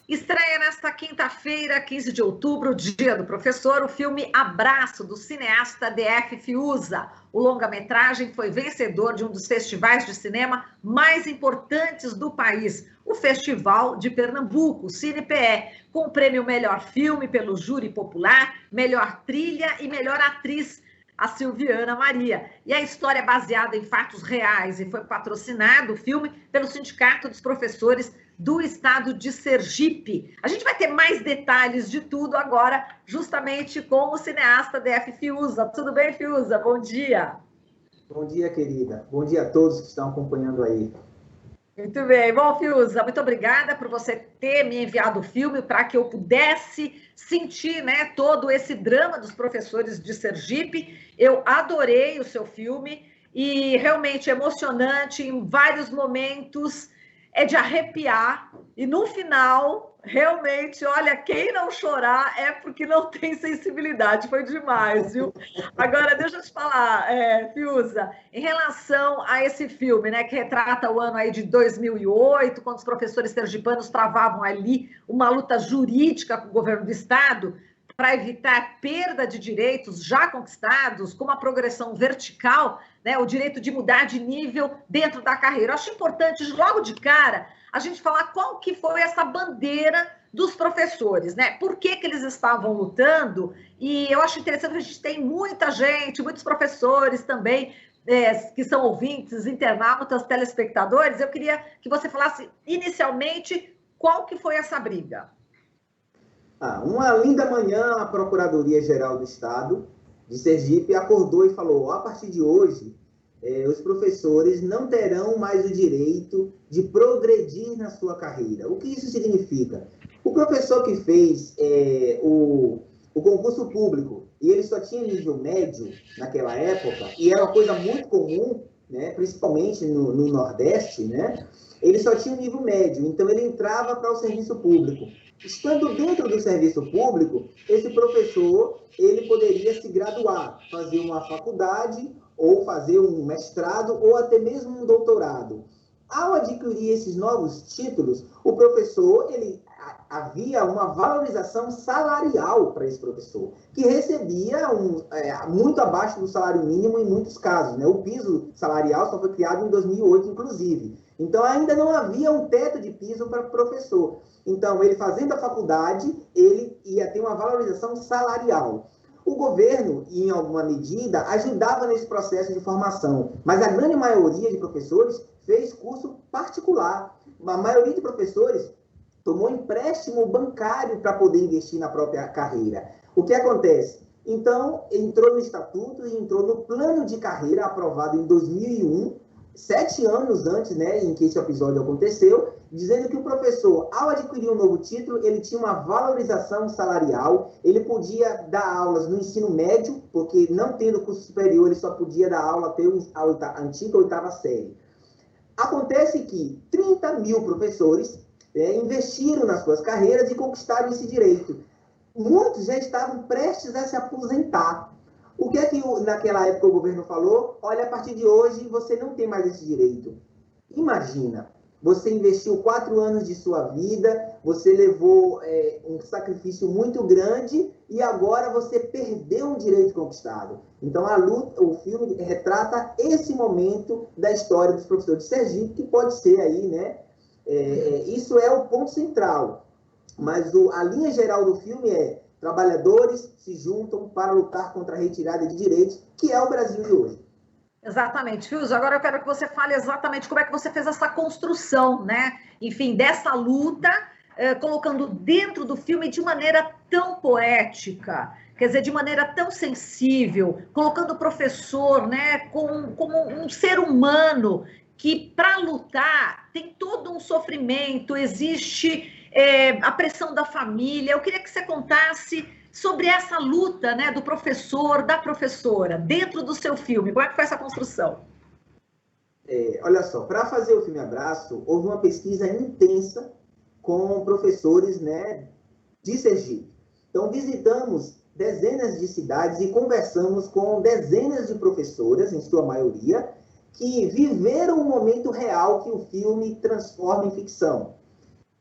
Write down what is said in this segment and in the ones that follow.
Estreia nesta quinta-feira, 15 de outubro, Dia do Professor, o filme Abraço, do cineasta D.F. Fiuza. O longa-metragem foi vencedor de um dos festivais de cinema mais importantes do país, o Festival de Pernambuco, o CinePE, com o prêmio Melhor Filme pelo Júri Popular, Melhor Trilha e Melhor Atriz, a Silviana Maria. E a história é baseada em fatos reais e foi patrocinado, o filme, pelo Sindicato dos Professores do estado de Sergipe. A gente vai ter mais detalhes de tudo agora, justamente com o cineasta D.F. Fiuza. Tudo bem, Fiuza? Bom dia. Bom dia, querida. Bom dia a todos que estão acompanhando aí. Muito bem. Bom, Fiuza, muito obrigada por você ter me enviado o filme para que eu pudesse sentir, né, todo esse drama dos professores de Sergipe. Eu adorei o seu filme e realmente emocionante em vários momentos. É de arrepiar, e no final, realmente, olha, quem não chorar é porque não tem sensibilidade, foi demais, viu? Agora, deixa eu te falar, Fiuza, em relação a esse filme, né, que retrata o ano aí de 2008, quando os professores sergipanos travavam ali uma luta jurídica com o governo do estado, para evitar perda de direitos já conquistados, com uma progressão vertical, né, o direito de mudar de nível dentro da carreira. Eu acho importante, logo de cara, a gente falar qual que foi essa bandeira dos professores, né? Por que eles estavam lutando? E eu acho interessante que a gente tem muita gente, muitos professores também, que são ouvintes, internautas, telespectadores. Eu queria que você falasse, inicialmente, qual que foi essa briga? Uma linda manhã, a Procuradoria-Geral do Estado de Sergipe acordou e falou: a partir de hoje, os professores não terão mais o direito de progredir na sua carreira. O que isso significa? O professor que fez o concurso público e ele só tinha nível médio naquela época, e era uma coisa muito comum, né, principalmente no Nordeste, né, ele só tinha um nível médio, então ele entrava para o serviço público. Estando dentro do serviço público, esse professor ele poderia se graduar, fazer uma faculdade, ou fazer um mestrado, ou até mesmo um doutorado. Ao adquirir esses novos títulos, o professor, havia uma valorização salarial para esse professor, que recebia muito abaixo do salário mínimo em muitos casos, né? O piso salarial só foi criado em 2008, inclusive. Então, ainda não havia um teto de piso para o professor. Então, ele fazendo a faculdade, ele ia ter uma valorização salarial. O governo, em alguma medida, ajudava nesse processo de formação, mas a grande maioria de professores fez curso particular. A maioria de professores tomou empréstimo bancário para poder investir na própria carreira. O que acontece? Então, entrou no estatuto e entrou no plano de carreira aprovado em 2001, 7 anos antes, né, em que esse episódio aconteceu, dizendo que o professor, ao adquirir um novo título, ele tinha uma valorização salarial, ele podia dar aulas no ensino médio, porque não tendo curso superior, ele só podia dar aula até a antiga 8ª série. Acontece que 30 mil professores investiram nas suas carreiras e conquistaram esse direito. Muitos já estavam prestes a se aposentar. O que é que naquela época o governo falou? Olha, a partir de hoje você não tem mais esse direito. Imagina, você investiu 4 anos de sua vida, você levou um sacrifício muito grande e agora você perdeu um direito conquistado. Então o filme retrata esse momento da história dos professores de Sergipe, que pode ser aí, né? Isso é o ponto central. Mas a linha geral do filme é: trabalhadores se juntam para lutar contra a retirada de direitos, que é o Brasil de hoje. Exatamente, Fiuza. Agora eu quero que você fale exatamente como é que você fez essa construção, né? Enfim, dessa luta, colocando dentro do filme de maneira tão poética, quer dizer, de maneira tão sensível, colocando o professor, né, como um ser humano que, para lutar, tem todo um sofrimento, existe a pressão da família. Eu queria que você contasse sobre essa luta, né, do professor, da professora, dentro do seu filme. Como é que foi essa construção? Olha só, para fazer o filme Abraço, houve uma pesquisa intensa com professores, né, de Sergipe. Então, visitamos dezenas de cidades e conversamos com dezenas de professoras, em sua maioria, que viveram o momento real que o filme transforma em ficção.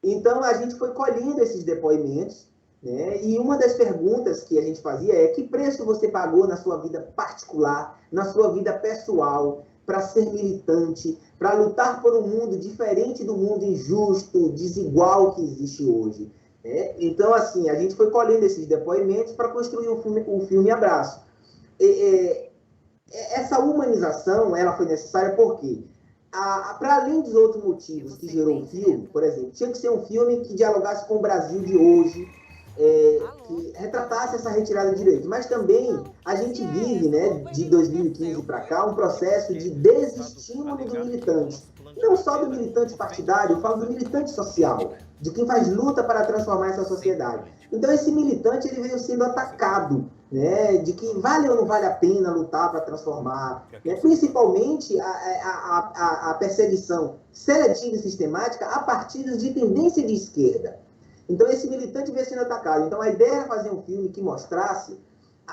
Então, a gente foi colhendo esses depoimentos, né? E uma das perguntas que a gente fazia é: que preço você pagou na sua vida particular, na sua vida pessoal, para ser militante, para lutar por um mundo diferente do mundo injusto, desigual que existe hoje? Então, assim, a gente foi colhendo esses depoimentos para construir o filme Abraço. Essa humanização, ela foi necessária porque, para além dos outros motivos que gerou o filme, por exemplo, tinha que ser um filme que dialogasse com o Brasil de hoje, que retratasse essa retirada de direitos. Mas também a gente vive, né, de 2015 para cá, um processo de desestímulo do militante. Não só do militante partidário, eu falo do militante social, de quem faz luta para transformar essa sociedade. Então, esse militante ele veio sendo atacado, né, de que vale ou não vale a pena lutar para transformar, né, principalmente a perseguição seletiva e sistemática a partidos de tendência de esquerda. Então, esse militante veio sendo atacado. Então, a ideia era fazer um filme que mostrasse.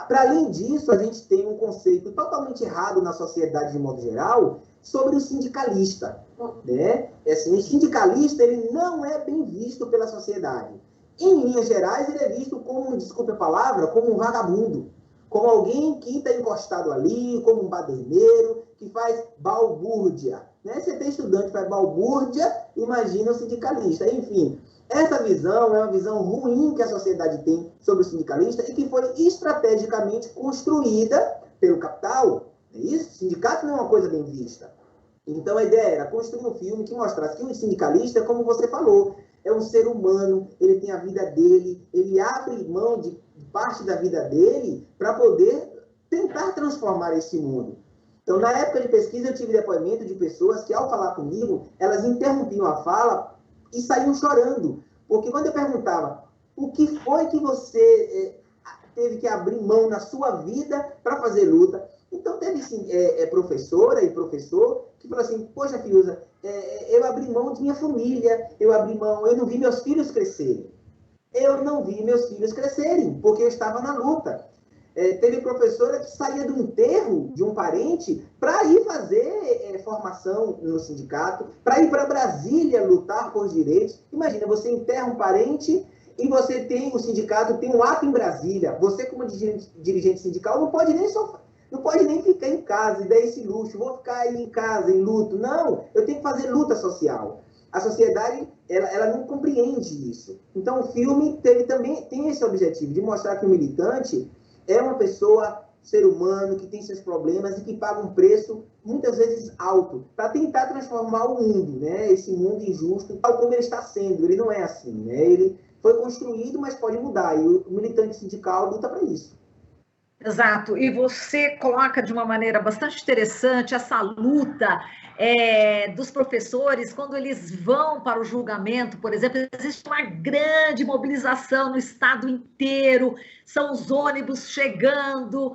Para além disso, a gente tem um conceito totalmente errado na sociedade, de modo geral, sobre o sindicalista. Né? Assim, o sindicalista ele não é bem visto pela sociedade. Em linhas gerais, ele é visto como, desculpe a palavra, como um vagabundo. Como alguém que está encostado ali, como um baderneiro, que faz balbúrdia. Né? Você tem estudante que faz balbúrdia, imagina o sindicalista. Enfim, essa visão é uma visão ruim que a sociedade tem sobre o sindicalista e que foi estrategicamente construída pelo capital. É isso? O sindicato não é uma coisa bem vista. Então, a ideia era construir um filme que mostrasse que o sindicalista, como você falou, é um ser humano, ele tem a vida dele, ele abre mão de parte da vida dele para poder tentar transformar esse mundo. Então, na época de pesquisa, eu tive depoimento de pessoas que, ao falar comigo, elas interrompiam a fala e saíam chorando. Porque quando eu perguntava o que foi que você teve que abrir mão na sua vida para fazer luta, então teve sim, professora e professor que falou assim: poxa, Fiuza, eu abri mão de minha família, eu não vi meus filhos crescerem. Eu não vi meus filhos crescerem, porque eu estava na luta. Teve professora que saía do enterro de um parente para ir fazer formação no sindicato, para ir para Brasília lutar por direitos. Imagina, você enterra um parente e você tem, o sindicato tem um ato em Brasília. Você, como dirigente sindical, não pode nem ficar em casa e dar esse luxo. Vou ficar aí em casa, em luto. Não, eu tenho que fazer luta social. A sociedade, ela não compreende isso. Então, o filme tem esse objetivo de mostrar que o militante é uma pessoa, ser humano, que tem seus problemas e que paga um preço, muitas vezes alto, para tentar transformar o mundo, né? Esse mundo injusto, tal como ele está sendo. Ele não é assim, né? Ele foi construído, mas pode mudar. E o militante sindical luta para isso. Exato, e você coloca de uma maneira bastante interessante essa luta dos professores, quando eles vão para o julgamento, por exemplo, existe uma grande mobilização no estado inteiro, são os ônibus chegando,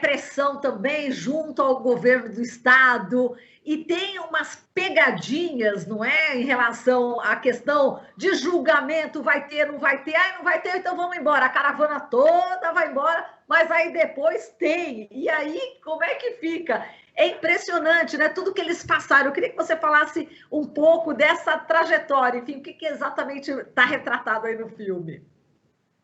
pressão também junto ao governo do estado, e tem umas pegadinhas, não é, em relação à questão de julgamento, vai ter, não vai ter, não vai ter, então vamos embora, a caravana toda vai embora, mas aí depois tem, e aí como é que fica? É impressionante, né? Tudo que eles passaram. Eu queria que você falasse um pouco dessa trajetória, enfim, o que exatamente está retratado aí no filme.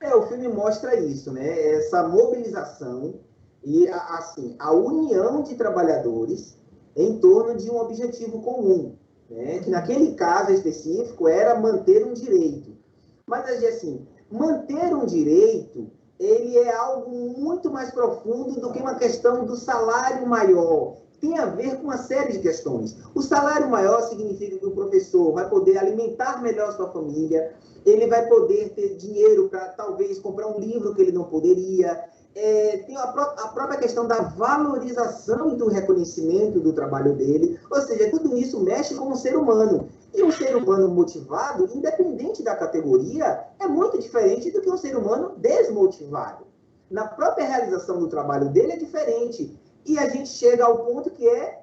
O filme mostra isso, né? Essa mobilização e assim, a união de trabalhadores em torno de um objetivo comum, né? Que naquele caso específico era manter um direito. Mas assim, manter um direito, ele é algo muito mais profundo do que uma questão do salário maior. Tem a ver com uma série de questões. O salário maior significa que o professor vai poder alimentar melhor sua família, ele vai poder ter dinheiro para talvez comprar um livro que ele não poderia. Tem a própria questão da valorização e do reconhecimento do trabalho dele. Ou seja, tudo isso mexe com o ser humano. E um ser humano motivado, independente da categoria, é muito diferente do que um ser humano desmotivado. Na própria realização do trabalho dele é diferente. E a gente chega ao ponto que é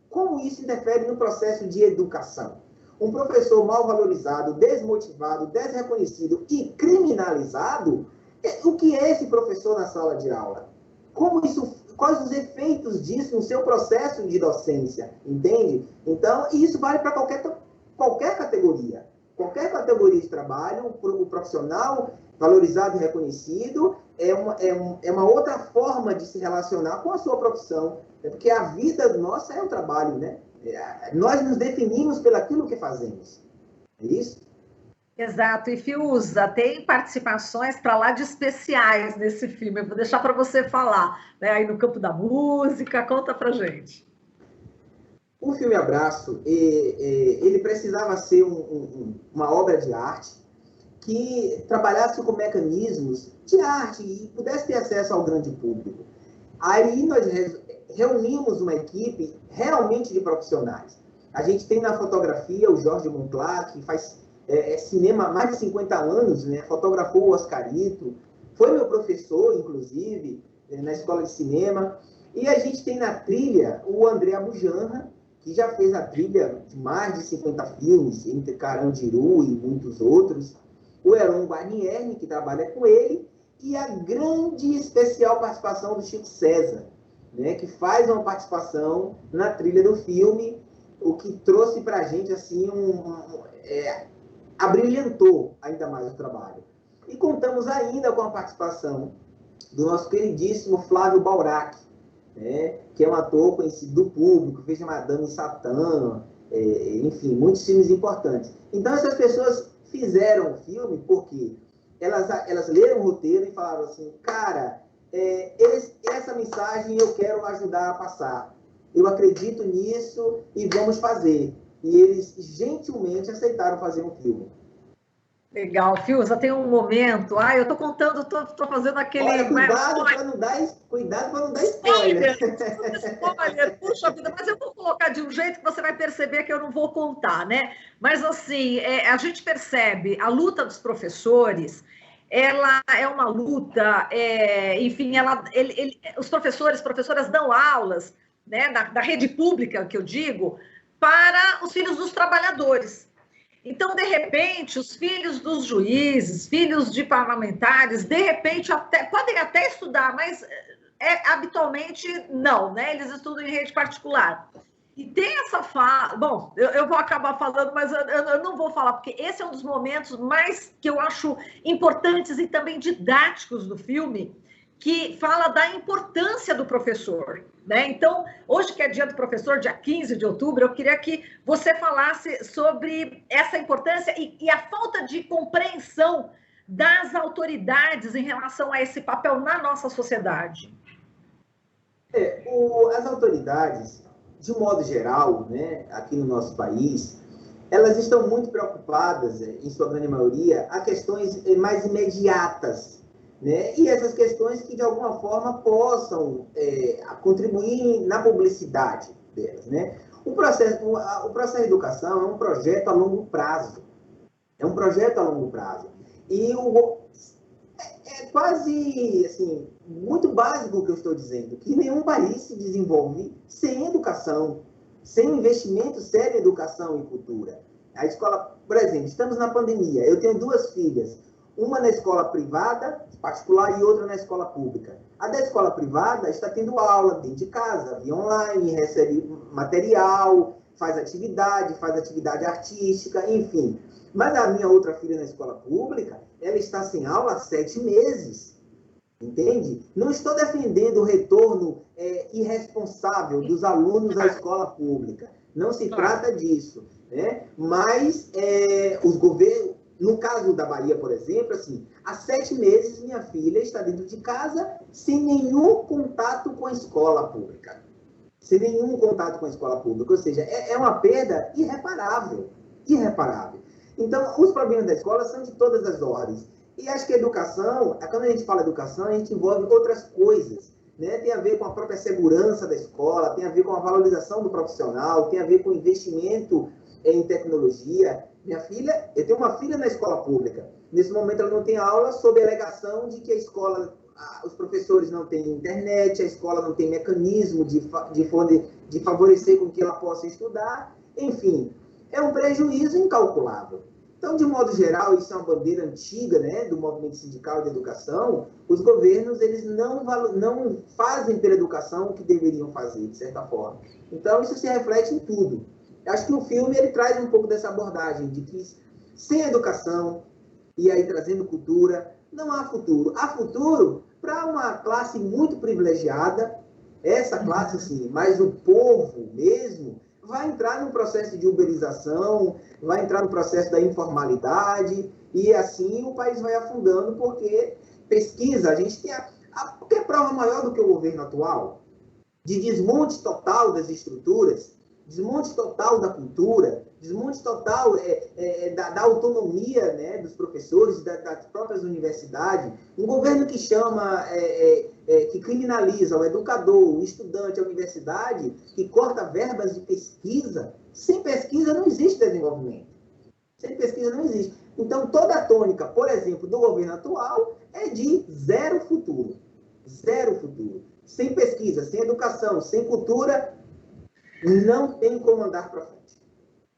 como isso interfere no processo de educação. Um professor mal valorizado, desmotivado, desreconhecido e criminalizado, o que é esse professor na sala de aula? Quais os efeitos disso no seu processo de docência? Entende? Então, isso vale para qualquer categoria. qualquer categoria de trabalho, o profissional valorizado e reconhecido é uma outra forma de se relacionar com a sua profissão, porque a vida nossa é o trabalho, né? Nós nos definimos pelaquilo que fazemos. É isso? Exato, e Fiuza, tem participações para lá de especiais nesse filme. Eu vou deixar para você falar, né? Aí no campo da música, conta para gente. O filme Abraço, ele precisava ser uma obra de arte que trabalhasse com mecanismos de arte e pudesse ter acesso ao grande público. Aí nós reunimos uma equipe realmente de profissionais. A gente tem na fotografia o Jorge Monclar, que faz cinema há mais de 50 anos, né? Fotografou o Oscarito, foi meu professor, inclusive, na escola de cinema. E a gente tem na trilha o André Abujanra, que já fez a trilha de mais de 50 filmes, entre Carandiru e muitos outros. O Heron Guarnieri, que trabalha com ele, e a grande e especial participação do Chico César, né, que faz uma participação na trilha do filme, o que trouxe para a gente assim, abrilhantou ainda mais o trabalho. E contamos ainda com a participação do nosso queridíssimo Flávio Baurac, né, que é um ator conhecido do público, fez Madame Satã, enfim, muitos filmes importantes. Então, essas pessoas fizeram o filme porque elas leram o roteiro e falaram assim, cara, essa mensagem eu quero ajudar a passar. Eu acredito nisso e vamos fazer. E eles gentilmente aceitaram fazer um filme. Legal, Fiuza, tem um momento. Eu tô contando, tô fazendo aquele. Olha, cuidado para não dar spoiler. Spoiler, puxa vida, mas eu vou colocar de um jeito que você vai perceber que eu não vou contar, né? Mas assim, a gente percebe a luta dos professores. Ela é uma luta, enfim, os professoras dão aulas, né, da rede pública, que eu digo, para os filhos dos trabalhadores. Então, de repente, os filhos dos juízes, filhos de parlamentares, de repente, podem até estudar, mas habitualmente não, né? Eles estudam em rede particular. E tem essa fala... Bom, eu vou acabar falando, mas eu não vou falar, porque esse é um dos momentos mais que eu acho importantes e também didáticos do filme, que fala da importância do professor, né? Então, hoje que é dia do professor, dia 15 de outubro, eu queria que você falasse sobre essa importância e a falta de compreensão das autoridades em relação a esse papel na nossa sociedade. As autoridades, de um modo geral, né, aqui no nosso país, elas estão muito preocupadas, em sua grande maioria, a questões mais imediatas, né? E essas questões que, de alguma forma, possam contribuir na publicidade delas, né? O processo de educação é um projeto a longo prazo. É um projeto a longo prazo. E é quase, assim, muito básico o que eu estou dizendo, que nenhum país se desenvolve sem educação, sem investimento sério em educação e cultura. A escola, por exemplo, estamos na pandemia, eu tenho 2 filhas, uma na escola privada, particular, e outra na escola pública. A da escola privada está tendo aula dentro de casa, via online, recebe material, faz atividade artística, enfim. Mas a minha outra filha na escola pública, ela está sem aula há 7 meses. Entende? Não estou defendendo o retorno irresponsável dos alunos à escola pública. Não se trata disso, né? Mas os governos, no caso da Bahia, por exemplo, assim, há 7 meses minha filha está dentro de casa sem nenhum contato com a escola pública. Sem nenhum contato com a escola pública. Ou seja, é uma perda irreparável. Irreparável. Então, os problemas da escola são de todas as ordens. E acho que a educação, quando a gente fala educação, a gente envolve outras coisas, né? Tem a ver com a própria segurança da escola, tem a ver com a valorização do profissional, tem a ver com o investimento em tecnologia. Eu tenho uma filha na escola pública. Nesse momento ela não tem aula sob a alegação de que a escola, os professores não têm internet, a escola não tem mecanismo de favorecer com que ela possa estudar. Enfim, é um prejuízo incalculável. Então, de modo geral, isso é uma bandeira antiga, né, do movimento sindical de educação. Os governos, eles não fazem pela educação o que deveriam fazer, de certa forma. Então, isso se reflete em tudo. Eu acho que o filme ele traz um pouco dessa abordagem, de que Sem educação, e aí trazendo cultura, não há futuro. Há futuro para uma classe muito privilegiada, essa classe sim, mas o povo mesmo vai entrar num processo de uberização, vai entrar no processo da informalidade, e assim o país vai afundando, porque pesquisa, a gente tem qualquer prova maior do que o governo atual, de desmonte total das estruturas, desmonte total da cultura, desmonte total da autonomia, né, dos professores, das próprias universidades. Um governo que chama, que criminaliza o educador, o estudante, a universidade, que corta verbas de pesquisa. Sem pesquisa não existe desenvolvimento. Sem pesquisa não existe. Então, toda a tônica, por exemplo, do governo atual é de zero futuro. Zero futuro. Sem pesquisa, sem educação, sem cultura, não tem como andar para frente.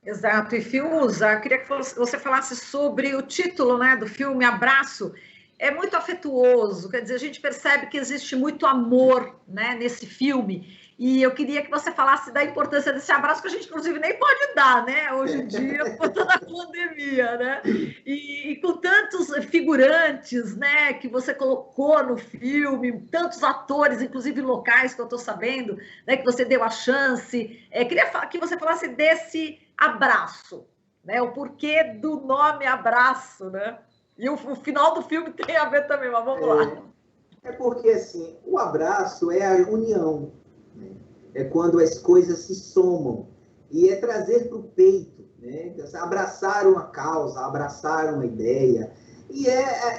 Exato. E, Fiuza, queria que você falasse sobre o título, né, do filme Abraço. É muito afetuoso, quer dizer, a gente percebe que existe muito amor, né, nesse filme. E eu queria que você falasse da importância desse abraço, que a gente, inclusive, nem pode dar, né, hoje em dia, por toda a pandemia, né? E com tantos figurantes, né, que você colocou no filme, tantos atores, inclusive locais, que eu estou sabendo, né, que você deu a chance. Queria que você falasse desse abraço, né, o porquê do nome Abraço, né? E o final do filme tem a ver também, mas vamos lá. É porque, assim, o abraço é a união, né? É quando as coisas se somam. E é trazer para o peito, né? Abraçar uma causa, abraçar uma ideia. E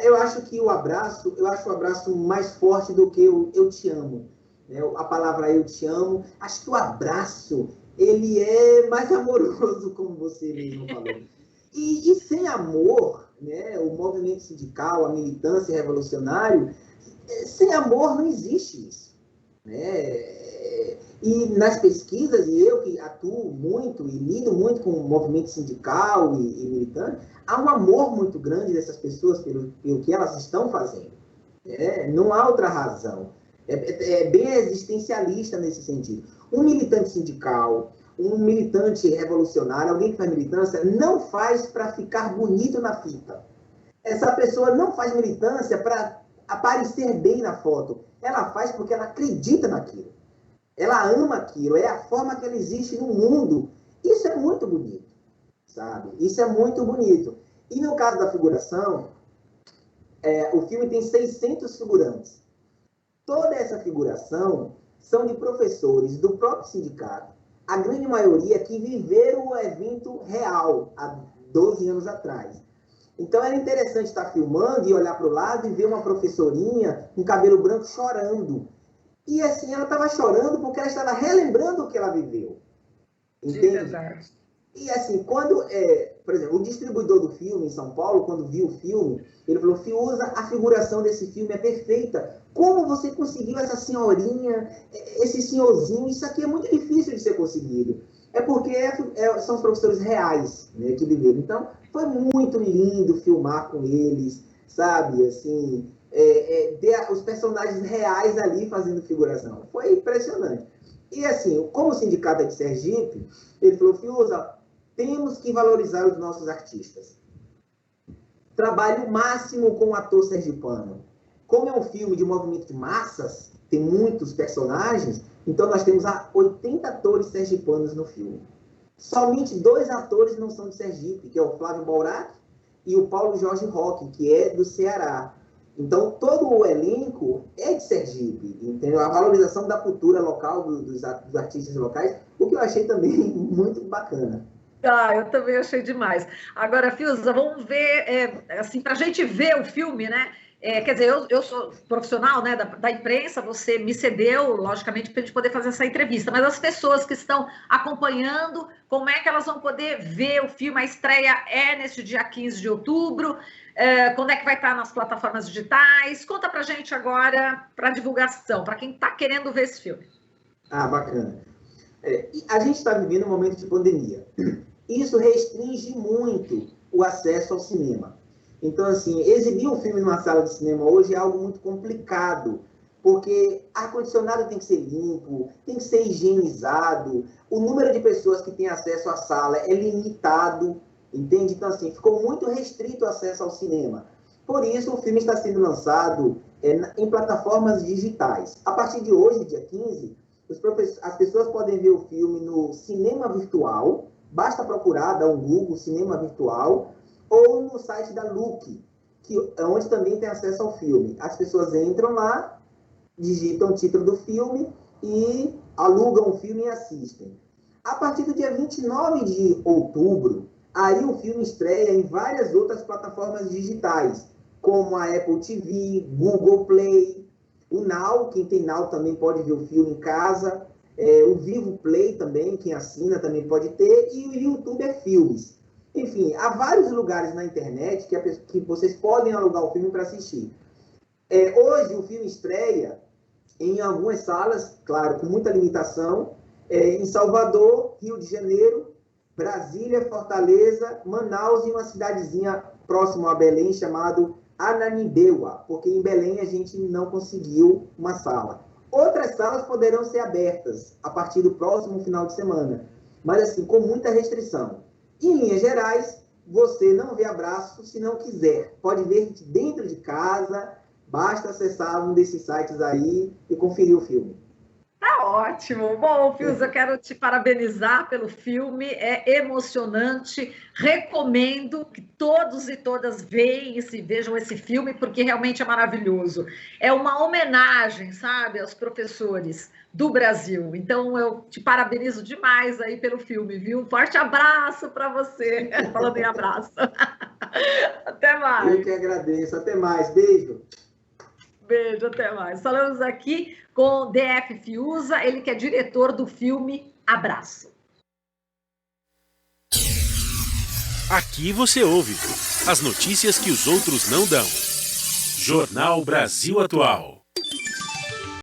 eu acho que o abraço mais forte do que o eu te amo, né? A palavra eu te amo, acho que o abraço, ele é mais amoroso, como você mesmo falou. E sem amor, né, o movimento sindical, a militância revolucionária, sem amor não existe isso, né? E nas pesquisas, e eu que atuo muito e lido muito com o movimento sindical e militante, há um amor muito grande dessas pessoas pelo que elas estão fazendo, né? Não há outra razão. É bem existencialista nesse sentido. Um militante sindical, um militante revolucionário, alguém que faz militância, não faz para ficar bonito na fita. Essa pessoa não faz militância para aparecer bem na foto. Ela faz porque ela acredita naquilo. Ela ama aquilo. É a forma que ela existe no mundo. Isso é muito bonito, sabe? Isso é muito bonito. E no caso da figuração, o filme tem 600 figurantes. Toda essa figuração são de professores do próprio sindicato. A grande maioria que viveram o evento real, há 12 anos atrás. Então era interessante estar filmando e olhar para o lado e ver uma professorinha com cabelo branco chorando. E assim, ela estava chorando porque ela estava relembrando o que ela viveu. Entende? E assim, quando, por exemplo, o distribuidor do filme em São Paulo, quando viu o filme, ele falou: Fiuza, a figuração desse filme é perfeita. Como você conseguiu essa senhorinha, esse senhorzinho? Isso aqui é muito difícil de ser conseguido. É porque são os professores reais, né, que viveram. Então, foi muito lindo filmar com eles, sabe? Assim, ter os personagens reais ali fazendo figuração. Foi impressionante. E assim, como o sindicato é de Sergipe, ele falou: Fiuza, temos que valorizar os nossos artistas. Trabalhe o máximo com o ator sergipano. Como é um filme de movimento de massas, tem muitos personagens, então nós temos 80 atores sergipanos no filme. Somente 2 atores não são de Sergipe, que é o Flávio Bourac e o Paulo Jorge Roque, que é do Ceará. Então, todo o elenco é de Sergipe, entendeu? A valorização da cultura local, dos artistas locais, o que eu achei também muito bacana. Eu também achei demais. Agora, Fiuza, vamos ver, assim, para a gente ver o filme, né? Quer dizer, eu sou profissional, né, da imprensa, você me cedeu, logicamente, para a gente poder fazer essa entrevista, mas as pessoas que estão acompanhando, como é que elas vão poder ver o filme? A estreia é neste dia 15 de outubro, quando é que vai estar nas plataformas digitais? Conta para a gente agora, para divulgação, para quem está querendo ver esse filme. Bacana. A gente está vivendo um momento de pandemia. Isso restringe muito o acesso ao cinema. Então, assim, exibir um filme numa sala de cinema hoje é algo muito complicado, porque ar-condicionado tem que ser limpo, tem que ser higienizado, o número de pessoas que têm acesso à sala é limitado. entende? Então, assim, ficou muito restrito o acesso ao cinema. Por isso, o filme está sendo lançado em plataformas digitais. A partir de hoje, dia 15, as pessoas podem ver o filme no cinema virtual, basta procurar, dar um Google, cinema virtual, ou no site da Look, onde também tem acesso ao filme. As pessoas entram lá, digitam o título do filme e alugam o filme e assistem. A partir do dia 29 de outubro, aí o filme estreia em várias outras plataformas digitais, como a Apple TV, Google Play, o Now, quem tem Now também pode ver o filme em casa, o Vivo Play também, quem assina também pode ter, e o YouTube Filmes. Enfim, há vários lugares na internet que vocês podem alugar o filme para assistir. Hoje o filme estreia em algumas salas, claro, com muita limitação, em Salvador, Rio de Janeiro, Brasília, Fortaleza, Manaus e uma cidadezinha próxima a Belém chamado Ananindeua, porque em Belém a gente não conseguiu uma sala. Outras salas poderão ser abertas a partir do próximo final de semana, mas assim, com muita restrição. Em linhas gerais, você não vê Abraço se não quiser. Pode ver dentro de casa, basta acessar um desses sites aí e conferir o filme. Tá ótimo. Bom, Fius, eu quero te parabenizar pelo filme, é emocionante. Recomendo que todos e todas vejam esse filme, porque realmente é maravilhoso. É uma homenagem, sabe, aos professores do Brasil. Então, eu te parabenizo demais aí pelo filme, viu? Um forte abraço para você. Falando em abraço. Até mais. Eu que agradeço. Até mais. Beijo. Beijo, até mais. Falamos aqui com o DF Fiuza, ele que é diretor do filme Abraço. Aqui você ouve as notícias que os outros não dão. Jornal Brasil Atual.